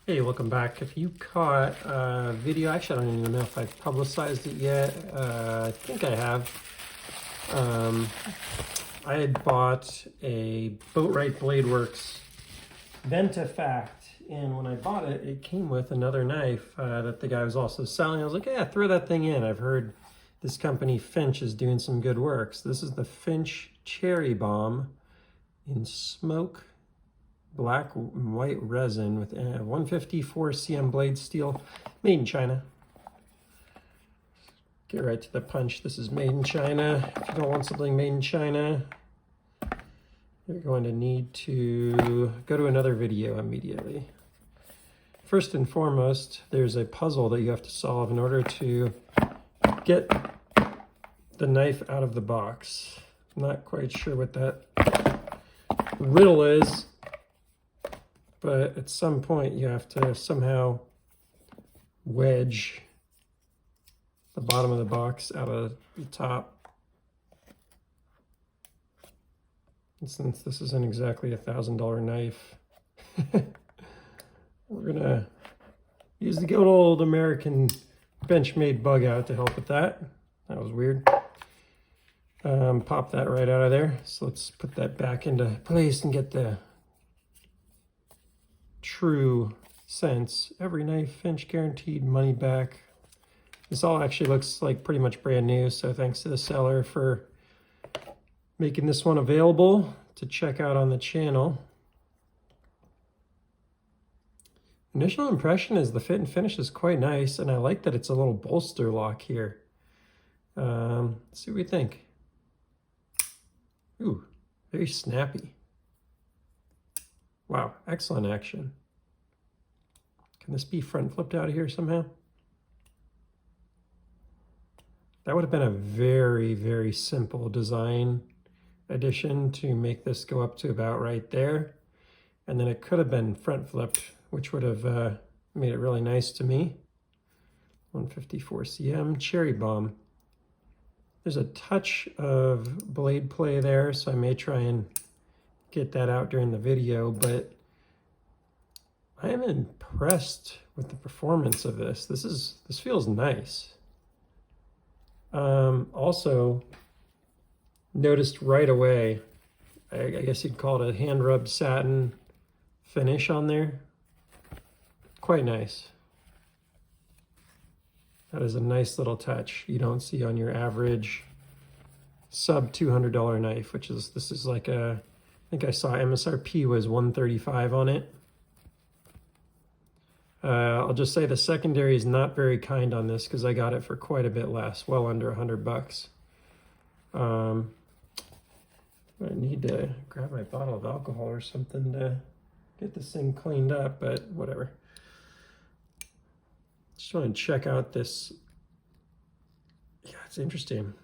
Hey, welcome back. If you caught a video, actually I don't even know if I've publicized it yet. I think I have. I had bought a Boatwright Blade Works Ventafact, and when I bought it, it came with another knife that the guy was also selling. I was like, yeah, throw that thing in. I've heard this company Finch is doing some good work. So this is the Finch Cherry Bomb in smoke black and white resin with 154 cm blade steel, made in China. Get right to the punch. This is made in China. If you don't want something made in China, you're going to need to go to another video immediately. First and foremost, there's a puzzle that you have to solve in order to get the knife out of the box. I'm not quite sure what that riddle is, but at some point you have to somehow wedge the bottom of the box out of the top. And since this isn't exactly $1,000 knife, we're gonna use the good old American Benchmade bug out to help with that. That was weird. Pop that right out of there. So let's put that back into place and get the true sense. Every knife, Finch guaranteed money back. This all actually looks like pretty much brand new, so thanks to the seller for making this one available to check out on the channel. Initial impression is the fit and finish is quite nice, and I like that it's a little bolster lock here. Let's see what we think. Ooh, very snappy. Wow, excellent action. Can this be front flipped out of here somehow? That would have been a very, very simple design addition to make this go up to about right there. And then it could have been front flipped, which would have made it really nice to me. 154 cm Cherry Bomb. There's a touch of blade play there, so I may try and get that out during the video, but I am impressed with the performance of this. This feels nice. Also noticed right away, I guess you'd call it a hand rubbed satin finish on there. Quite nice. That is a nice little touch you don't see on your average sub $200 knife, which is, this is like a, I think I saw MSRP was $135 on it. I'll just say the secondary is not very kind on this because I got it for quite a bit less, well under $100. I need to grab my bottle of alcohol or something to get this thing cleaned up, but whatever. Just want to check out this. Yeah, it's interesting.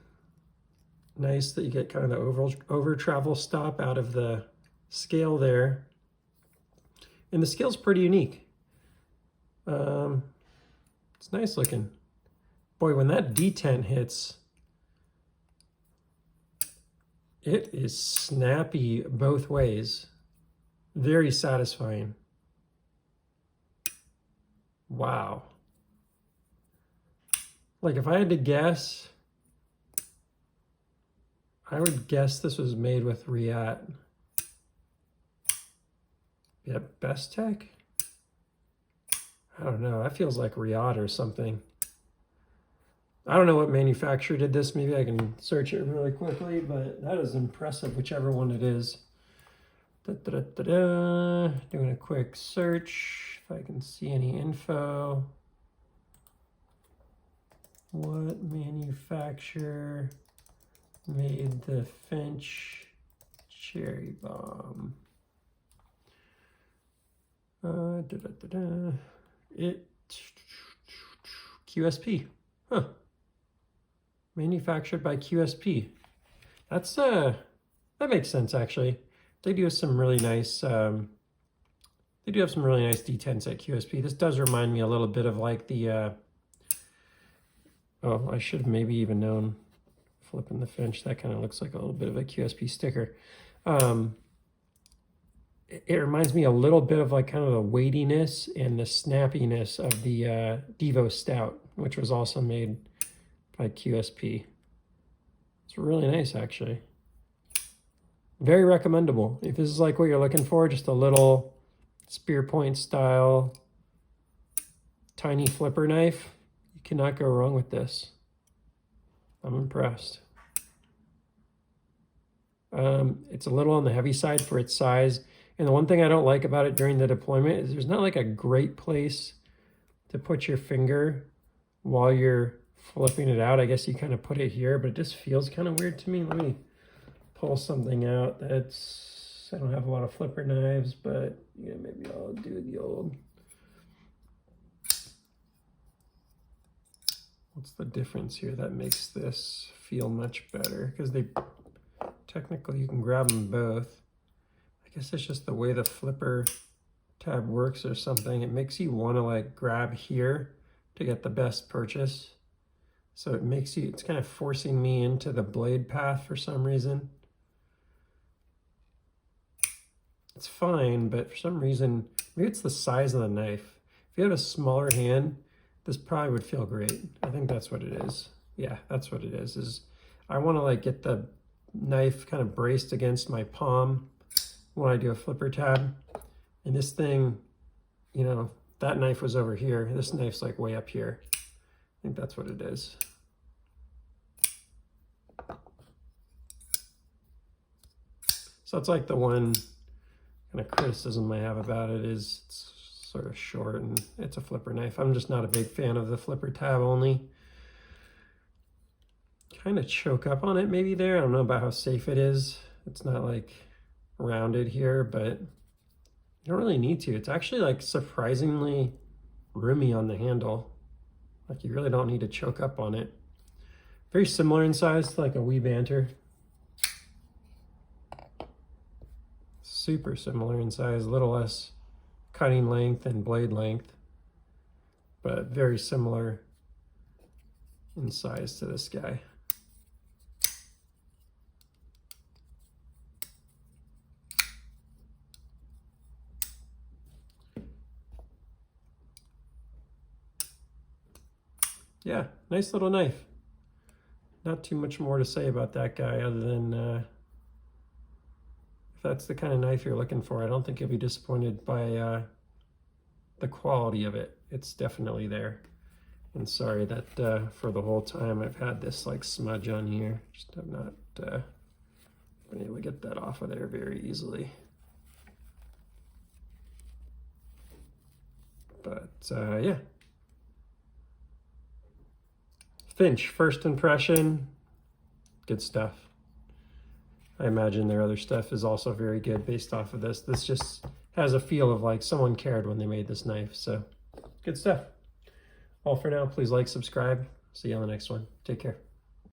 Nice that you get kind of the over travel stop out of the scale there. And the scale's pretty unique. It's nice looking. Boy, when that detent hits, it is snappy both ways. Very satisfying. Wow. Like if I had to guess, I would guess this was made with Riat. Yeah, Best Tech? I don't know. That feels like Riat or something. I don't know what manufacturer did this. Maybe I can search it really quickly, but that is impressive, whichever one it is. Doing a quick search if I can see any info. What manufacturer made the Finch Cherry Bomb? QSP. Huh. Manufactured by QSP. That's that makes sense actually. They do have some really nice detents at QSP. This does remind me a little bit of like the oh, I should have maybe even known. Flipping the Finch, that kind of looks like a little bit of a QSP sticker. it reminds me a little bit of like kind of the weightiness and the snappiness of the Devo Stout, which was also made by QSP. It's really nice, actually. Very recommendable. If this is like what you're looking for, just a little spear point style tiny flipper knife, you cannot go wrong with this. I'm impressed. It's a little on the heavy side for its size. And the one thing I don't like about it during the deployment is there's not like a great place to put your finger while you're flipping it out. I guess you kind of put it here, but it just feels kind of weird to me. Let me pull something out that's, I don't have a lot of flipper knives, but yeah, maybe I'll do the old, what's the difference here that makes this feel much better? Because they, technically you can grab them both. I guess it's just the way the flipper tab works or something. It makes you want to like grab here to get the best purchase. So it makes you, it's kind of forcing me into the blade path for some reason. It's fine, but for some reason, maybe it's the size of the knife. If you had a smaller hand, this probably would feel great. I think that's what it is. Yeah, that's what it is I want to like get the knife kind of braced against my palm when I do a flipper tab. And this thing, you know, that knife was over here. This knife's like way up here. I think that's what it is. So it's like the one kind of criticism I have about it is it's sort of short and it's a flipper knife. I'm just not a big fan of the flipper tab only. Kind of choke up on it maybe there. I don't know about how safe it is. It's not like rounded here, but you don't really need to. It's actually like surprisingly roomy on the handle. Like you really don't need to choke up on it. Very similar in size to like a Wee Banter. Super similar in size, a little less cutting length and blade length, but very similar in size to this guy. Yeah, nice little knife. Not too much more to say about that guy other than if that's the kind of knife you're looking for, I don't think you'll be disappointed by the quality of it. It's definitely there. And sorry that for the whole time I've had this like smudge on here. Just have not been able to get that off of there very easily. But yeah. Finch, first impression, good stuff. I imagine their other stuff is also very good based off of this. This just has a feel of like someone cared when they made this knife. So good stuff. All for now. Please like, subscribe. See you on the next one. Take care.